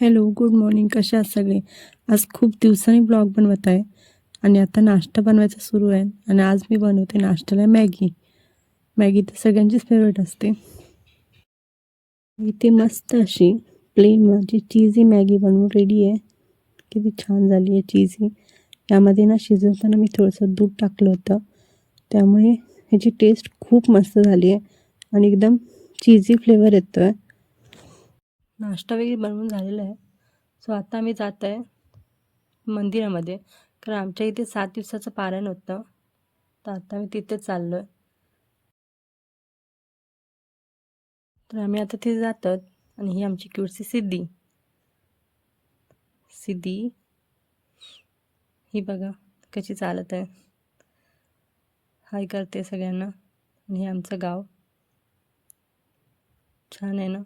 Hello, good morning. कशा आहात सगळे? आज खूप दिवसांनी ब्लॉग बनवत आहे आणि आता नाश्ता बनवायचा सुरू आहे. आणि आज मी बनवते नाश्त्याला मॅगी. मॅगी तर सगळ्यांचीच फेवरेट असते. इथे मस्त अशी प्लेन माझी चीझी मॅगी बनवून रेडी आहे. किती छान झाली आहे चीझी. यामध्ये ना शिजवताना मी थोडंसं दूध टाकलं होतं, त्यामुळे ह्याची टेस्ट खूप मस्त झाली आहे आणि एकदम चीझी फ्लेवर येतो आहे. नाश्ता वगैरे बनवून झालेला आहे. सो आता आम्ही जात आहे मंदिरामध्ये, कारण आमच्या इथे 7 दिवसाचं पारायण होतं. तर आता आम्ही तिथे चाललो आहे. तर आम्ही आता तिथे जातात. आणि ही आमची क्यूटसी सिद्धी ही बघा कशी चालत आहे, हाय करते सगळ्यांना. आणि हे आमचं गाव छान आहे ना.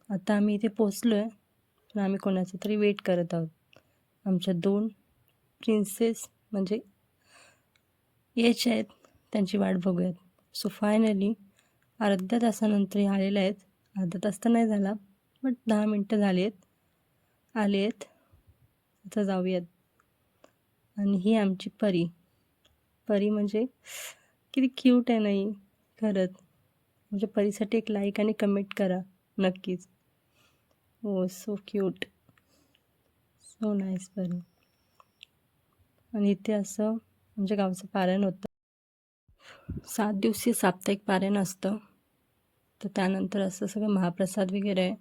आता आम्ही इथे पोचलो आहे, पण आम्ही कोणाचं तरी वेट करत आहोत. आमच्या 2 प्रिन्सेस म्हणजे यायचे आहेत, त्यांची वाट बघूयात. सो फायनली अर्ध्या तासानंतर आलेले आहेत. अर्धा तास तर नाही झाला, बट 10 मिनटं झाली आहेत, आले आहेत. आता जाऊयात. आणि ही आमची परी म्हणजे किती क्यूट आहे नाही खरंच. म्हणजे परीसाठी एक लाईक आणि कमेंट करा नक्कीच. हो, सो क्यूट, सो नाईस परी. आणि इथे असं म्हणजे गावचं पारायण होतं. 7 दिवसीय साप्ताहिक पारायण असतं. तर त्यानंतर असं सगळं महाप्रसाद वगैरे आहे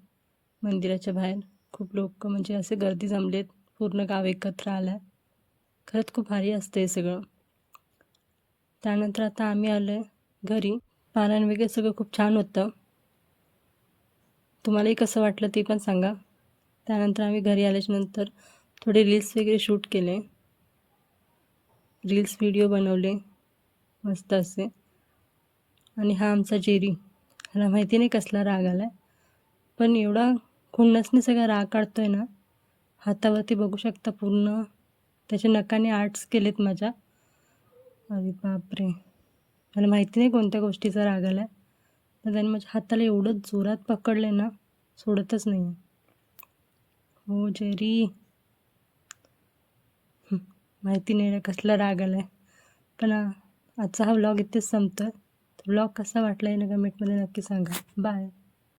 मंदिराच्या बाहेर. खूप लोक म्हणजे असे गर्दी जमलेत, पूर्ण गाव एकत्र आलं आहे. खरंच खूप भारी असतं हे सगळं. त्यानंतर आता आम्ही आलो आहे घरी. पारायण वगैरे सगळं खूप छान होतं. तुम्हालाही कसं वाटलं ते पण सांगा. त्यानंतर आम्ही घरी आल्याच्यानंतर थोडे रील्स वगैरे शूट केले, रील्स व्हिडिओ बनवले मस्त असे. आणि हा आमचा जेरी, ह्याला माहिती नाही कसला राग आला आहे, पण एवढा खुन्नसने सगळा राग काढतोय ना. हातावरती बघू शकता पूर्ण त्याच्या नखाने आर्ट्स केलेत माझ्या. अरे बापरे, मला माहिती नाही कोणत्या गोष्टीचा राग आला आहे, तर त्याने माझ्या हाताला एवढं जोरात पकडले ना, सोडतच नाही. हो जेरी, माहिती नाही कसला राग आला आहे. पण आजचा हा व्लॉग इथेच संपतो. व्लॉग कसा वाटला आहे ना कमेंटमध्ये नक्की सांगा. बाय.